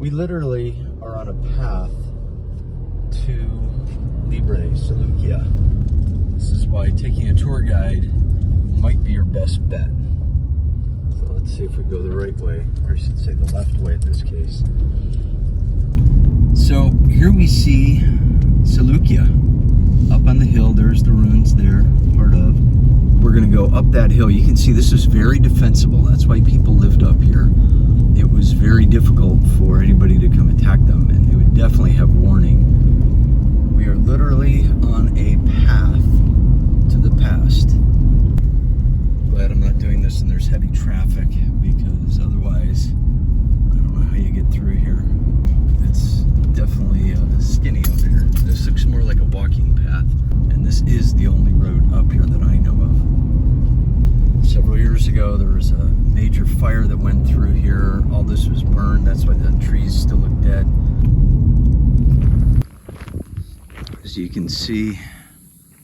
We literally are on a path to Lyrbe, Seleucia. This is why taking a tour guide might be your best bet. So let's see if we go the right way, or I should say the left way in this case. So here we see Seleucia. Up on the hill, there's the ruins there, part of. We're gonna go up that hill. You can see this is very defensible. That's why people lived up here. It was very difficult for anybody to come attack them, and they would definitely have warning. We are literally on a path to the past. Glad I'm not doing this and there's heavy traffic, because otherwise, I don't know how you get through here. It's definitely skinny up here. This looks more like a walking path, and this is the only road up here that I know of. Several years ago, there was a major fire that went through here. All this was burned. That's why the trees still look dead. As you can see,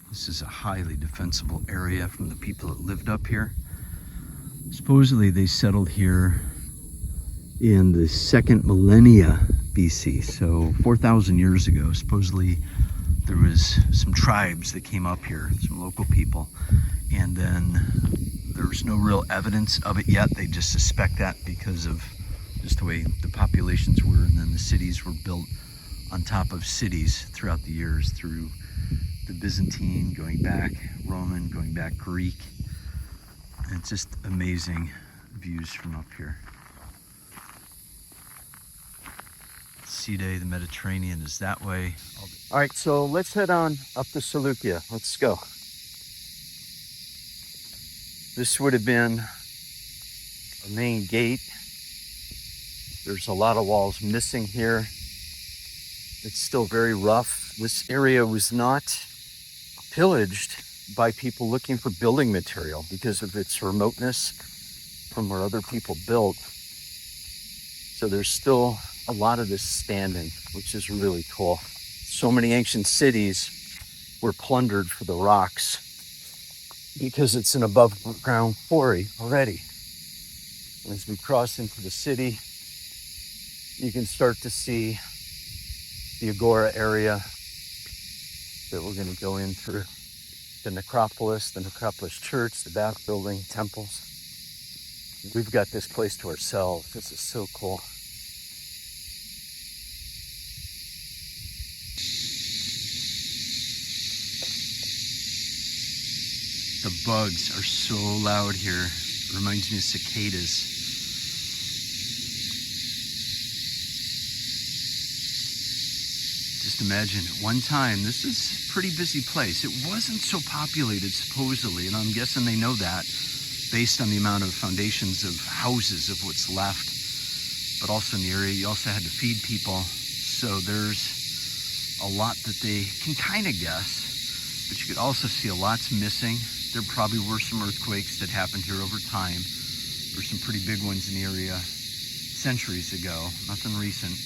this is a highly defensible area from the people that lived up here. Supposedly they settled here in the second millennia BC, so 4,000 years ago. Supposedly there was some tribes that came up here, some local people, and then there's no real evidence of it yet. They just suspect that because of just the way the populations were, and then the cities were built on top of cities throughout the years, through the Byzantine, going back Roman, going back Greek. And it's just amazing views from up here. Sea Day, the Mediterranean is that way. All right, so let's head on up to Seleucia. Let's go. This would have been a main gate. There's a lot of walls missing here. It's still very rough. This area was not pillaged by people looking for building material because of its remoteness from where other people built. So there's still a lot of this standing, which is really cool. So many ancient cities were plundered for the rocks because it's an above ground quarry already. And as we cross into the city, you can start to see the agora area that we're going to go in through. The necropolis church, the bath building, temples. We've got this place to ourselves. This is so cool. The bugs are so loud here. It reminds me of cicadas. Just imagine, at one time, this is a pretty busy place. It wasn't so populated, supposedly, and I'm guessing they know that based on the amount of foundations of houses of what's left. But also in the area, you also had to feed people. So there's a lot that they can kind of guess, but you could also see a lot's missing. There probably were some earthquakes that happened here over time. There's some pretty big ones in the area centuries ago, nothing recent.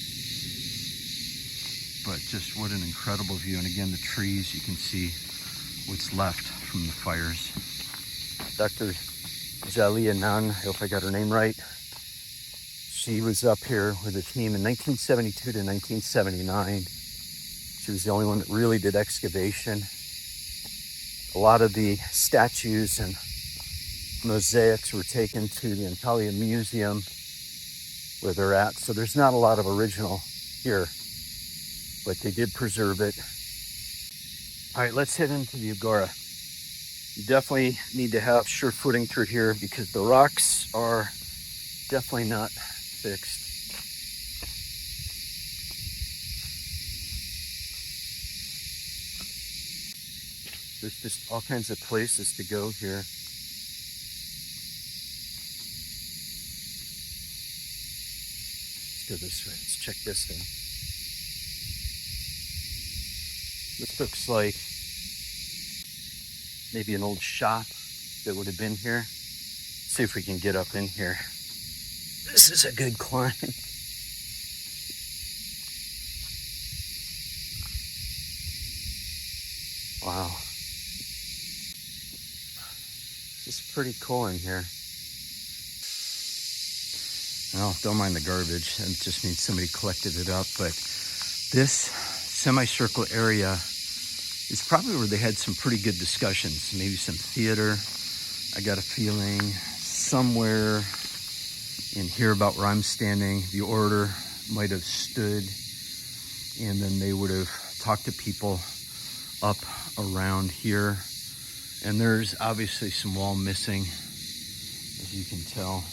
But just what an incredible view. And again, the trees, you can see what's left from the fires. Dr. Johannes, I hope I got her name right. She was up here with a team in 1972 to 1979. She was the only one that really did excavation. A lot of the statues and mosaics were taken to the Pamphylia Museum where they're at. So there's not a lot of original here, but they did preserve it. All right, let's head into the agora. You definitely need to have sure footing through here because the rocks are definitely not fixed. There's just all kinds of places to go here. Let's go this way. Let's check this thing. This looks like maybe an old shop that would have been here. Let's see if we can get up in here. This is a good climb. Wow. This is pretty cool in here. Well, don't mind the garbage. It just means somebody collected it up. But this semicircle area is probably where they had some pretty good discussions. Maybe some theater. I got a feeling somewhere in here about where I'm standing, the orator might have stood, and then they would have talked to people up around here. And there's obviously some wall missing, as you can tell.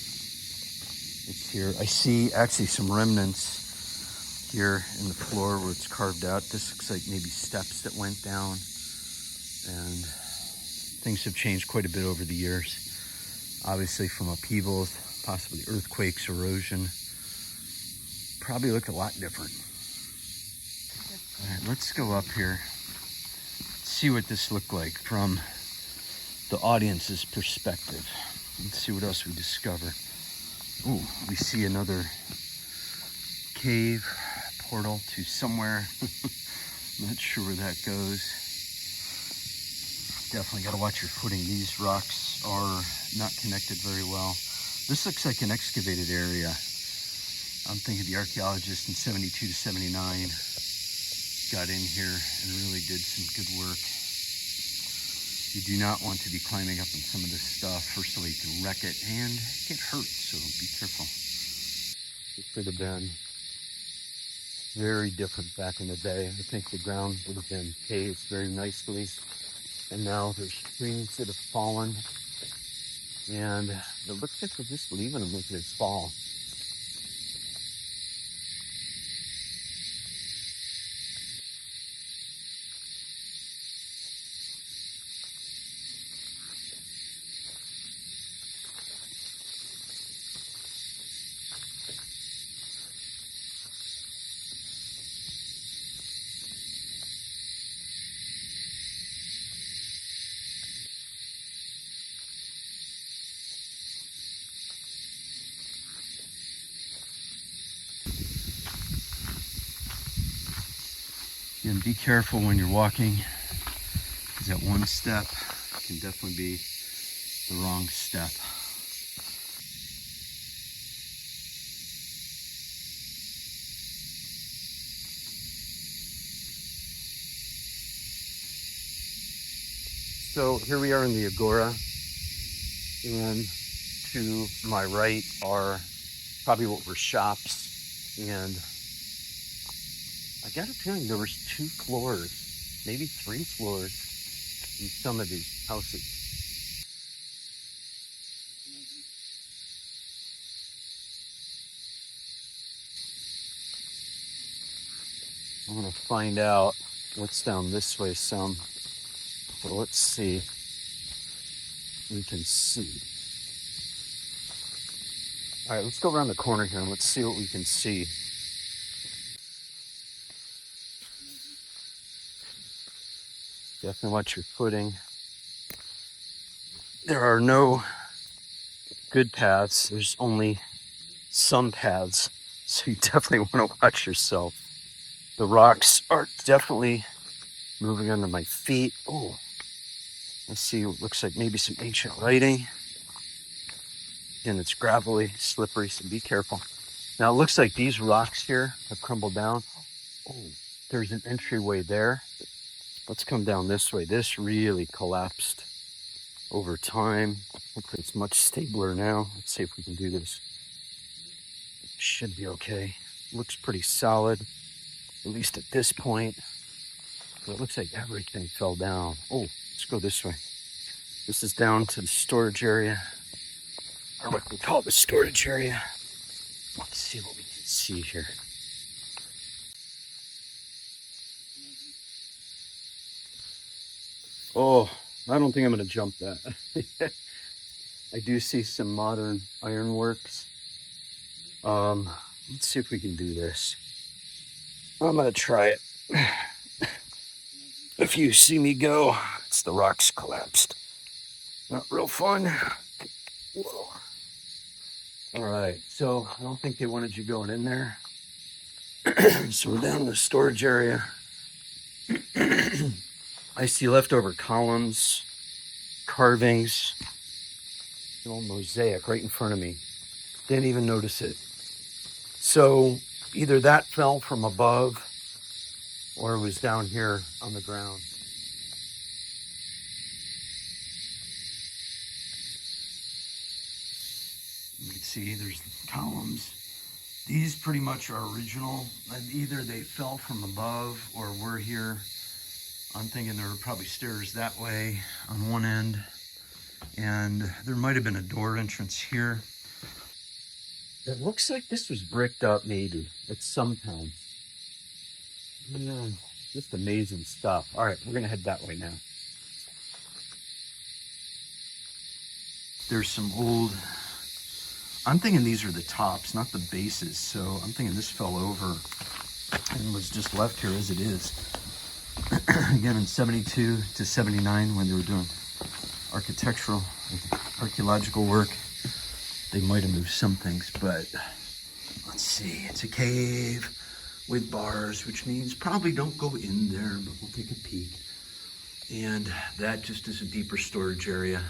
It's here. I see actually some remnants here in the floor where it's carved out. This looks like maybe steps that went down, and things have changed quite a bit over the years. Obviously from upheavals, possibly earthquakes, erosion. Probably look a lot different. All right, let's go up here, see what this looked like from the audience's perspective. Let's see what else we discover. Ooh, we see another cave portal to somewhere. Not sure where that goes. Definitely got to watch your footing. These rocks are not connected very well. This looks like an excavated area. I'm thinking the archaeologists in 72 to 79 got in here and really did some good work. You do not want to be climbing up on some of this stuff. First of all, you can wreck it and get hurt, so be careful. It could have been very different back in the day. I think the ground would have been paved very nicely. And now there's trees that have fallen. And it looks like they're just leaving them as they fall. And be careful when you're walking, because that one step can definitely be the wrong step. So here we are in the agora, and to my right are probably what were shops, and I got a feeling there was 2 floors, maybe 3 floors in some of these houses. I'm gonna find out what's down this way some, but let's see. We can see. All right, let's go around the corner here and let's see what we can see. Definitely watch your footing. There are no good paths. There's only some paths. So you definitely want to watch yourself. The rocks are definitely moving under my feet. Oh, let's see what looks like maybe some ancient writing. And it's gravelly, slippery, so be careful. Now it looks like these rocks here have crumbled down. Oh, there's an entryway there. Let's come down this way. This really collapsed over time. Hopefully it's much stabler now. Let's see if we can do this. Should be okay. Looks pretty solid, at least at this point. But it looks like everything fell down. Oh, let's go this way. This is down to the storage area, or what we call the storage area. Let's see what we can see here. Oh, I don't think I'm going to jump that. I do see some modern ironworks. Let's see if we can do this. I'm going to try it. If you see me go, it's the rocks collapsed. Not real fun. Whoa. All right, so I don't think they wanted you going in there. So we're down in the storage area. I see leftover columns, carvings, an old mosaic right in front of me. Didn't even notice it. So either that fell from above or it was down here on the ground. You can see there's columns. These pretty much are original. Either they fell from above or we're here. I'm thinking there were probably stairs that way on one end. And there might have been a door entrance here. It looks like this was bricked up maybe at some time. Yeah, just amazing stuff. All right, we're gonna head that way now. There's some old, I'm thinking these are the tops, not the bases. So I'm thinking this fell over and was just left here as it is. Again, in 72 to 79, when they were doing archaeological work, they might have moved some things, but let's see. It's a cave with bars, which means probably don't go in there, but we'll take a peek. And that just is a deeper storage area.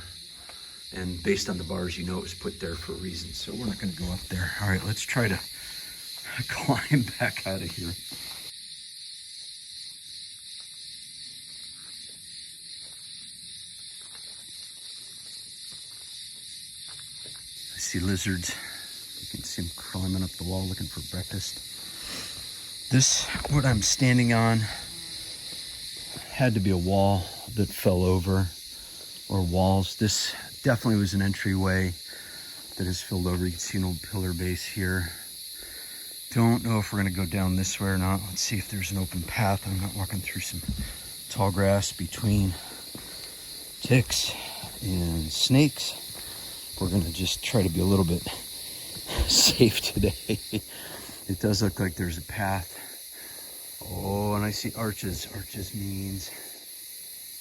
And based on the bars, you know it was put there for a reason. So we're not going to go up there. All right, let's try to climb back out of here. I see lizards. You can see them climbing up the wall looking for breakfast. This, what I'm standing on, had to be a wall that fell over, or walls. This definitely was an entryway that is filled over. You can see an old pillar base here. Don't know if we're gonna go down this way or not. Let's see if there's an open path. I'm not walking through some tall grass between ticks and snakes. We're gonna just try to be a little bit safe today. It does look like there's a path. Oh, and I see arches. Arches means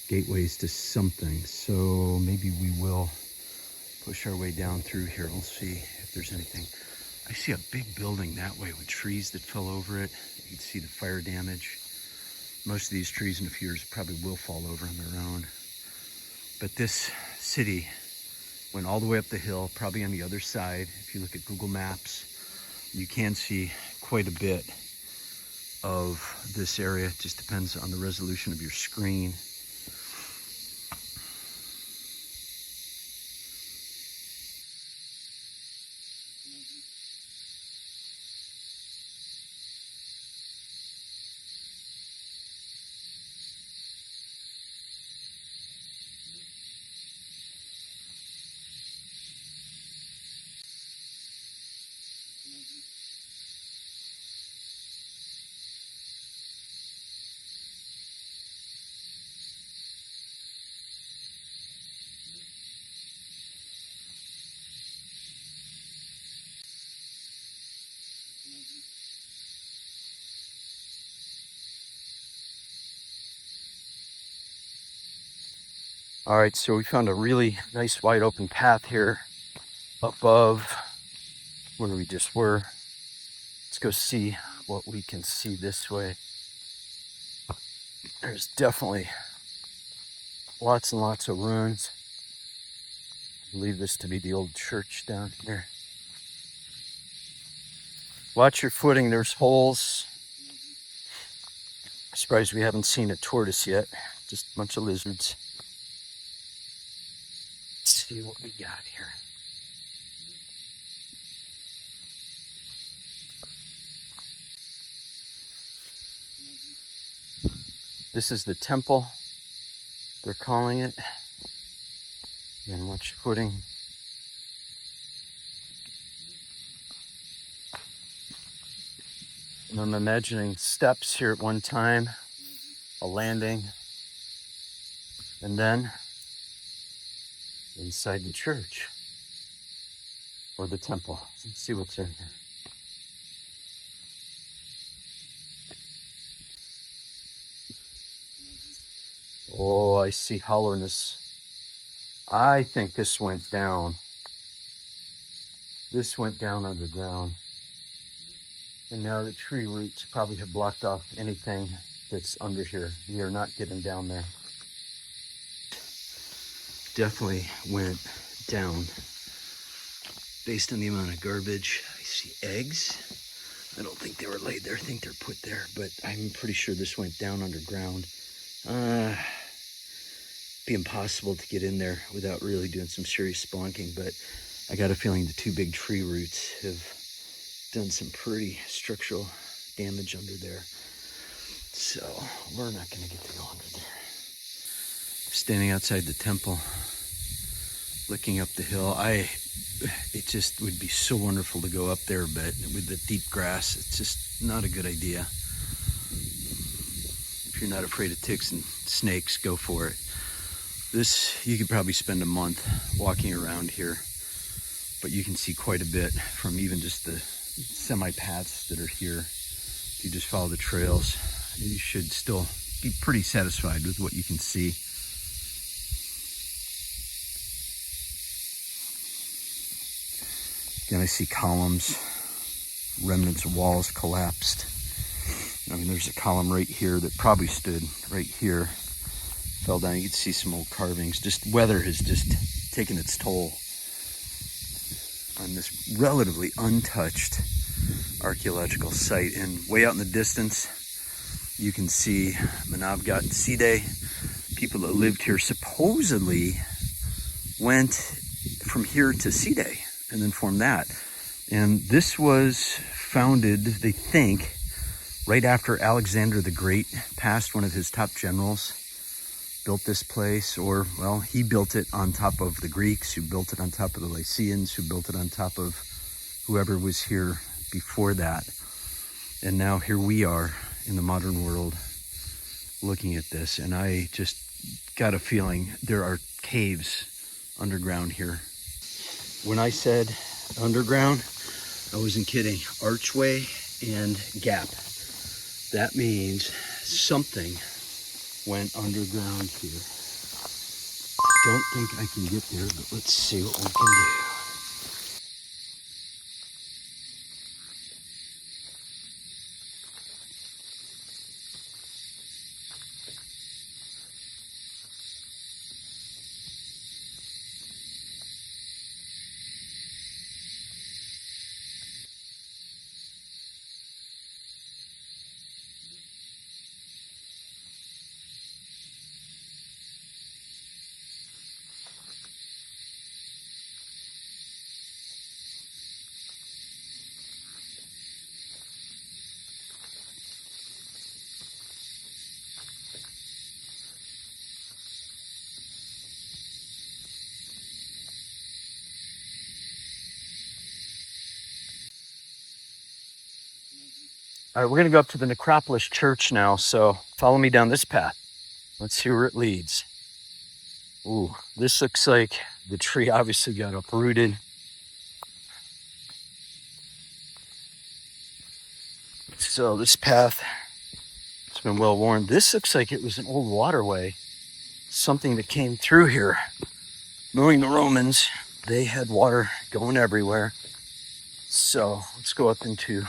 gateways to something. So maybe we will push our way down through here. We'll see if there's anything. I see a big building that way with trees that fell over it. You can see the fire damage. Most of these trees in a few years probably will fall over on their own. But this city went all the way up the hill, probably on the other side. If you look at Google Maps, you can see quite a bit of this area. It just depends on the resolution of your screen. All right, so we found a really nice wide open path here above where we just were. Let's go see what we can see this way. There's definitely lots and lots of ruins. I believe this to be the old church down here. Watch your footing, there's holes. I'm surprised we haven't seen a tortoise yet, just a bunch of lizards. Let's see what we got here. This is the temple, they're calling it. And watch your footing. And I'm imagining steps here at one time, a landing, and then inside the church or the temple. Let's see what's in here. Oh, I see hollowness. I think this went down. This went down underground. And now the tree roots probably have blocked off anything that's under here. We are not getting down there. Definitely went down. Based on the amount of garbage, I see eggs. I don't think they were laid there. I think they're put there, but I'm pretty sure this went down underground. Be impossible to get in there without really doing some serious spelunking, but I got a feeling the two big tree roots have done some pretty structural damage under there. So we're not going to get to go under there. Standing outside the temple, looking up the hill. It just would be so wonderful to go up there, but with the deep grass, it's just not a good idea. If you're not afraid of ticks and snakes, go for it. You could probably spend a month walking around here, but you can see quite a bit from even just the semi-paths that are here. If you just follow the trails, you should still be pretty satisfied with what you can see. Again, I see columns, remnants of walls collapsed. I mean, there's a column right here that probably stood right here, fell down. You can see some old carvings. Just weather has just taken its toll on this relatively untouched archaeological site. And way out in the distance, you can see Manavgat and Side. People that lived here supposedly went from here to Side and then formed that. And this was founded, they think, right after Alexander the Great passed. One of his top generals built this place, or, well, he built it on top of the Greeks, who built it on top of the Lycians, who built it on top of whoever was here before that. And now here we are in the modern world looking at this, and I just got a feeling there are caves underground here. When I said underground, I wasn't kidding. Archway and gap. That means something went underground here. Don't think I can get there, but let's see what we can do. All right, we're going to go up to the Necropolis Church now, so follow me down this path. Let's see where it leads. Ooh, this looks like the tree obviously got uprooted. So this path has been well worn. This looks like it was an old waterway, something that came through here. Knowing the Romans, they had water going everywhere. So let's go up into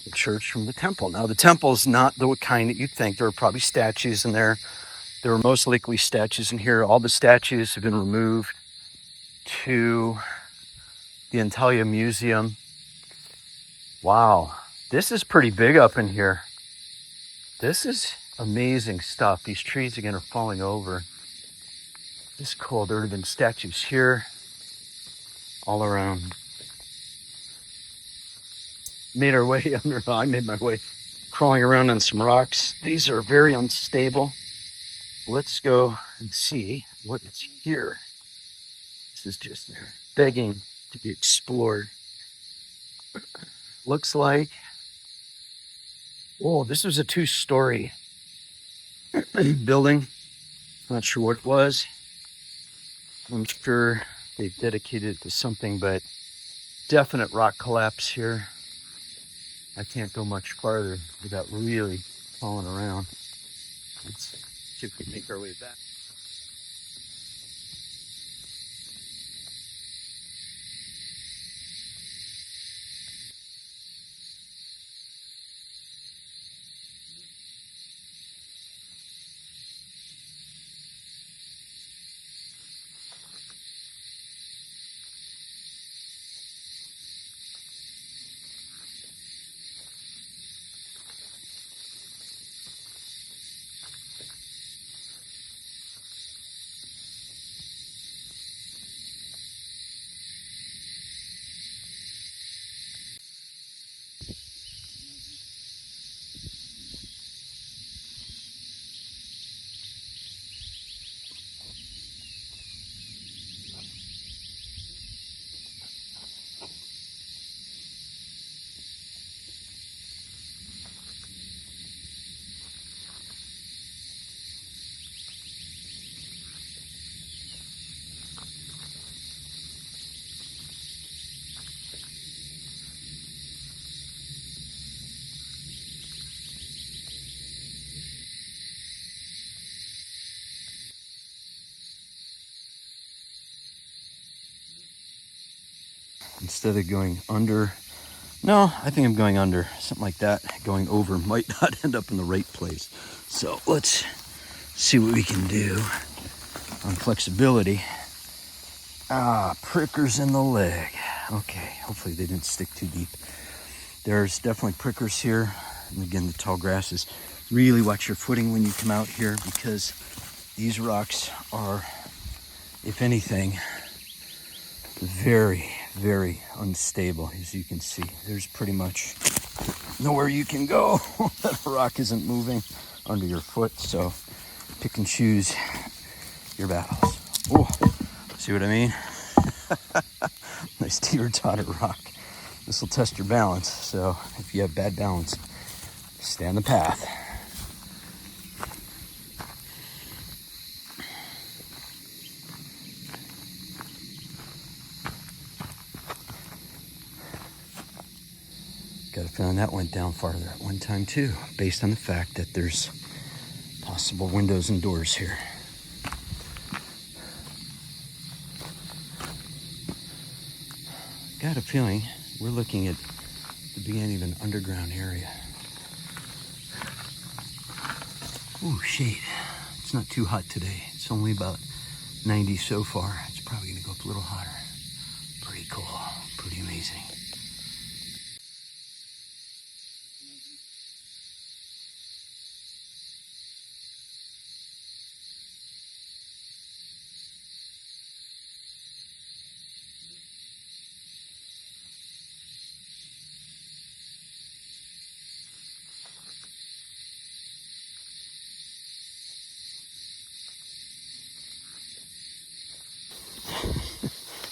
the church from the temple. Now, the temple is not the kind that you'd think. There are probably statues in there. There were most likely statues in here. All the statues have been removed to the Antalya Museum. Wow, this is pretty big up in here. This is amazing stuff. These trees again are falling over. This is cool. There would have been statues here, all around. Made our way under. I made my way crawling around on some rocks. These are very unstable. Let's go and see what is here. This is just begging to be explored. Looks like, oh, this was a 2-story building. Not sure what it was. I'm sure they dedicated it to something, but definite rock collapse here. I can't go much farther without really falling around. Let's see if we can make our way back. instead of going under. No, I think I'm going under, something like that. Going over might not end up in the right place. So let's see what we can do on flexibility. Prickers in the leg. Okay, hopefully they didn't stick too deep. There's definitely prickers here. And again, the tall grasses. Really watch your footing when you come out here, because these rocks are, if anything, very, very unstable. As you can see, there's pretty much nowhere you can go that a rock isn't moving under your foot. So pick and choose your battles. Oh, see what I mean? Nice teeter-totter rock. This will test your balance. So if you have bad balance, stay on the path. Got a feeling that went down farther at one time too, based on the fact that there's possible windows and doors here. Got a feeling we're looking at the beginning of an underground area. Ooh, shade. It's not too hot today. It's only about 90 so far. It's probably gonna go up a little hotter. Pretty cool, pretty amazing.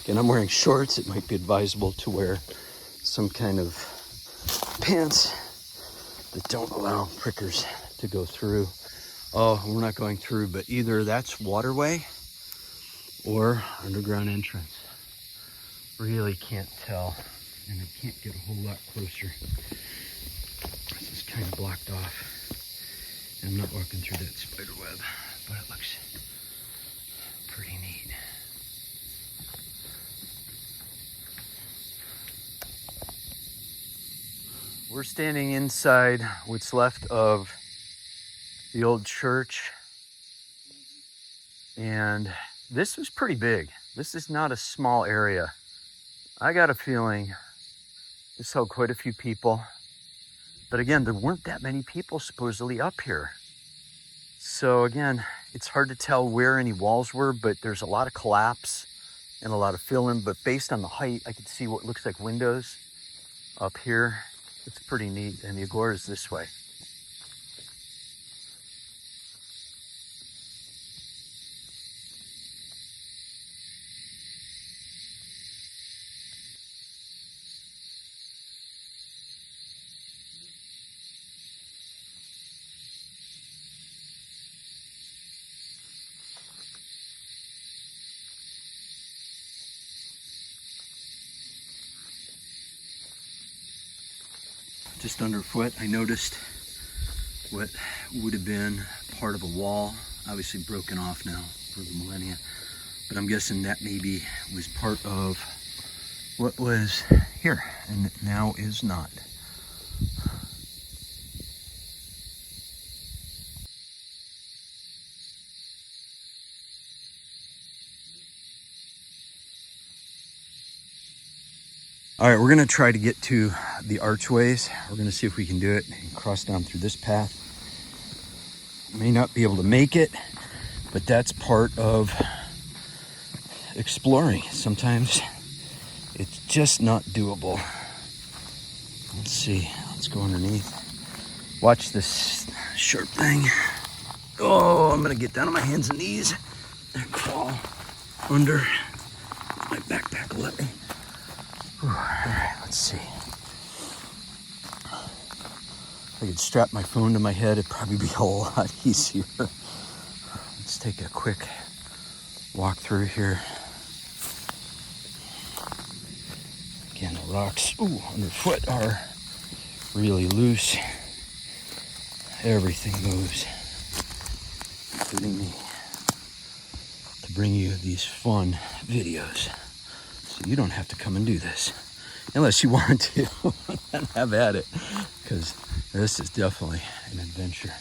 And I'm wearing shorts. It might be advisable to wear some kind of pants that don't allow prickers to go through. Oh, we're not going through, but either that's waterway or underground entrance. Really can't tell, and I can't get a whole lot closer. This is kind of blocked off. And I'm not walking through that spider web, but it looks pretty neat. We're standing inside what's left of the old church, and this was pretty big. This is not a small area. I got a feeling this held quite a few people, but again, there weren't that many people supposedly up here. So again, it's hard to tell where any walls were, but there's a lot of collapse and a lot of fill-in, but based on the height, I could see what looks like windows up here. It's pretty neat, and the agora is this way. Just underfoot, I noticed what would have been part of a wall, obviously broken off now for the millennia, but I'm guessing that maybe was part of what was here and now is not. All right, we're gonna try to get to the archways. We're gonna see if we can do it and cross down through this path. May not be able to make it, but that's part of exploring. Sometimes it's just not doable. Let's see, let's go underneath. Watch this sharp thing. Oh, I'm gonna get down on my hands and knees and crawl under. My backpack will let me. All right, let's see. If I could strap my phone to my head, it'd probably be a whole lot easier. Let's take a quick walk through here. Again, the rocks underfoot are really loose. Everything moves, including me, to bring you these fun videos. So you don't have to come and do this. Unless you want to, then have at it. Because this is definitely an adventure.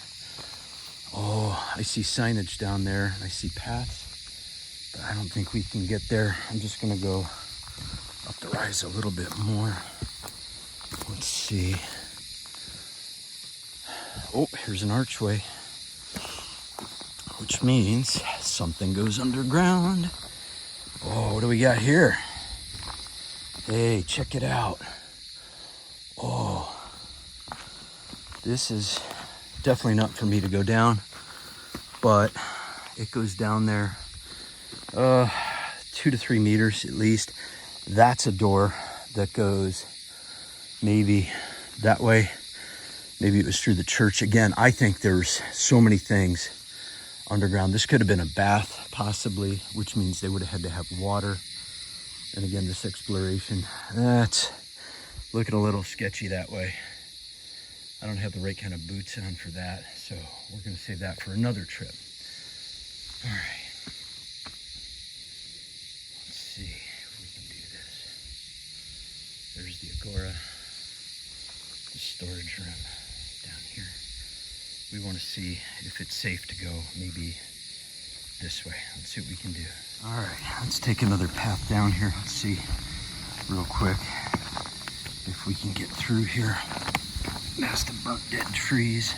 Oh, I see signage down there. I see paths, but I don't think we can get there. I'm just gonna go up the rise a little bit more. Let's see. Oh, here's an archway, which means something goes underground. Oh, what do we got here? Hey, check it out. Oh, this is definitely not for me to go down, but it goes down there 2 to 3 meters at least. That's a door that goes maybe that way. Maybe it was through the church. Again, I think there's so many things underground. This could have been a bath, possibly, which means they would have had to have water. And again, this exploration, that's looking a little sketchy that way. I don't have the right kind of boots on for that, so we're going to save that for another trip. All right. Let's see if we can do this. There's the agora, the storage room down here. We want to see if it's safe to go maybe this way. Let's see what we can do. All right, let's take another path down here. Let's see real quick if we can get through here past the burnt dead trees.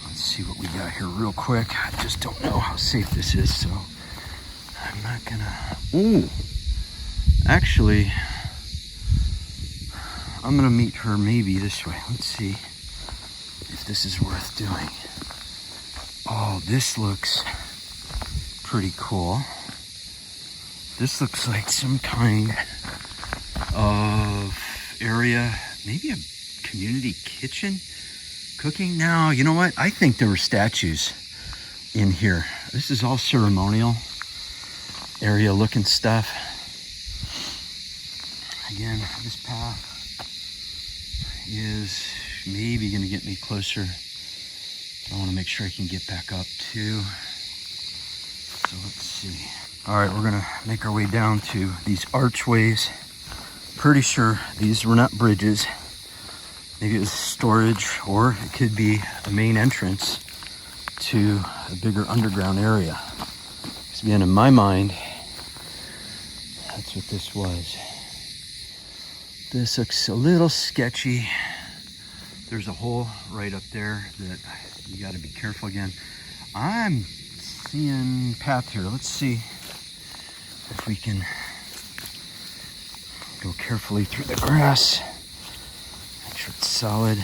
Let's see what we got here real quick. I just don't know how safe this is, so I'm not gonna... Ooh, actually, I'm gonna meet her maybe this way. Let's see if this is worth doing. Oh, this looks pretty cool. This looks like some kind of area, maybe a community kitchen cooking. Now, you know what? I think there were statues in here. This is all ceremonial area looking stuff. Again, this path is maybe going to get me closer. I want to make sure I can get back up too. So let's see. All right, we're gonna make our way down to these archways. Pretty sure these were not bridges. Maybe it was storage, or it could be a main entrance to a bigger underground area. Because again, in my mind, that's what this was. This looks a little sketchy. There's a hole right up there that you gotta be careful again. I'm seeing path here. Let's see if we can go carefully through the grass. Make sure it's solid.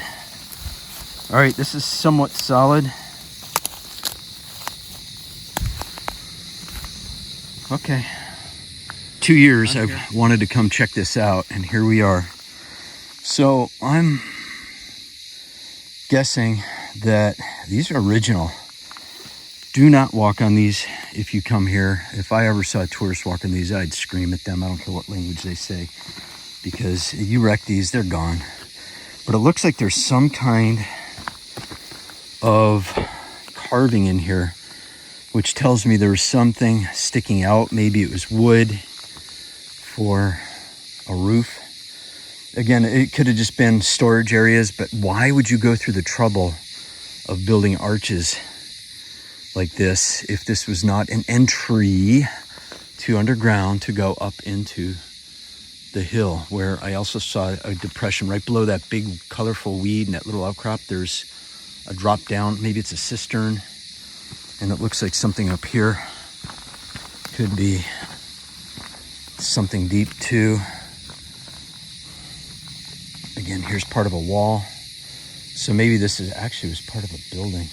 All right, this is somewhat solid. Okay. 2 years I've wanted to come check this out, and here we are. So I'm guessing that these are original. Do not walk on these if you come here. If I ever saw a tourist walk on these, I'd scream at them. I don't care what language they say, because if you wreck these, they're gone. But it looks like there's some kind of carving in here, which tells me there was something sticking out. Maybe it was wood for a roof. Again, it could have just been storage areas, but why would you go through the trouble of building arches like this if this was not an entry to underground to go up into the hill, where I also saw a depression right below that big colorful weed and that little outcrop. There's a drop down. Maybe it's a cistern, and it looks like something up here could be something deep too. Again, here's part of a wall. So maybe this is actually was part of a building.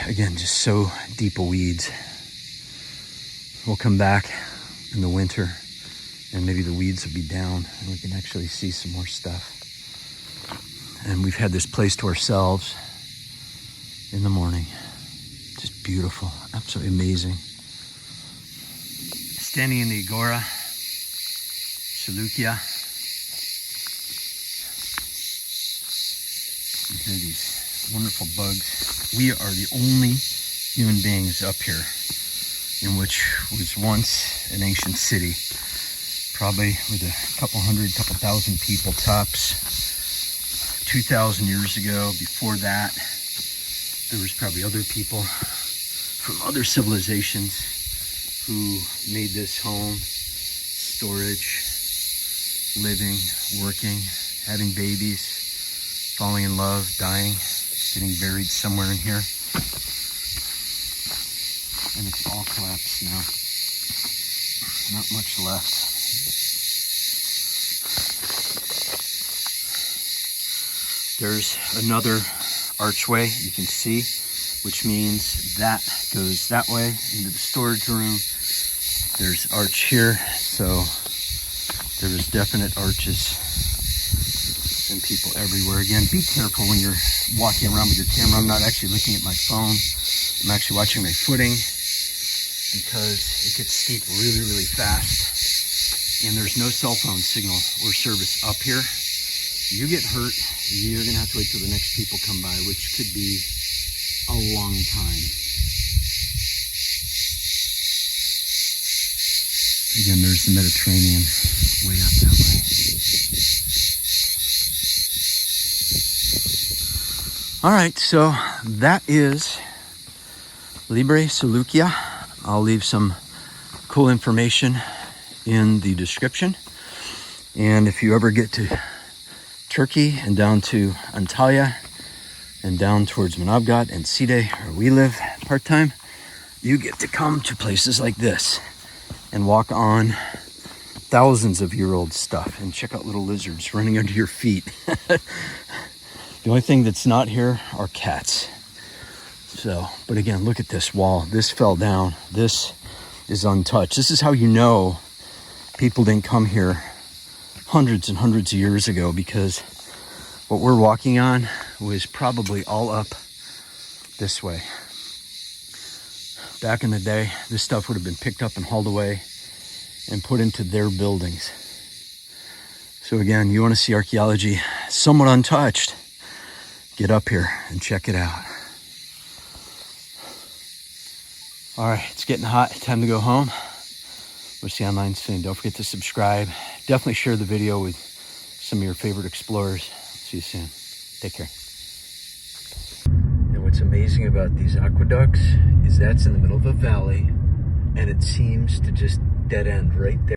Again, just so deep of weeds. We'll come back in the winter and maybe the weeds will be down and we can actually see some more stuff. And we've had this place to ourselves in the morning. Just beautiful, absolutely amazing. Standing in the agora, Seleucia. You hear these wonderful bugs. We are the only human beings up here in which was once an ancient city. probably with a couple thousand people tops. 2,000 years ago. Before that, there was probably other people from other civilizations who made this home, storage, living, working, having babies, falling in love, dying, getting buried somewhere in here. And it's all collapsed now. Not much left. There's another archway you can see, which means that goes that way into the storage room. There's arch here, so there was definite arches and people everywhere. Again, be careful when you're walking around with your camera. I'm not actually looking at my phone. I'm actually watching my footing because it gets steep really, really fast. And there's no cell phone signal or service up here. You get hurt, you're gonna have to wait till the next people come by, which could be a long time. Again, there's the Mediterranean way up that way. All right, so that is Lyrbe, Seleucia. I'll leave some cool information in the description. And if you ever get to Turkey and down to Antalya and down towards Manavgat and Side, where we live part-time, you get to come to places like this and walk on thousands of year old stuff and check out little lizards running under your feet. The only thing that's not here are cats. So, but again, look at this wall. This fell down. This is untouched. This is how you know people didn't come here hundreds and hundreds of years ago, because what we're walking on was probably all up this way. Back in the day, this stuff would have been picked up and hauled away and put into their buildings. So again, you want to see archaeology somewhat untouched, get up here and check it out. All right, it's getting hot. Time to go home. We'll see you online soon. Don't forget to subscribe. Definitely share the video with some of your favorite explorers. See you soon. Take care. And what's amazing about these aqueducts is that's in the middle of a valley, and it seems to just dead end right there.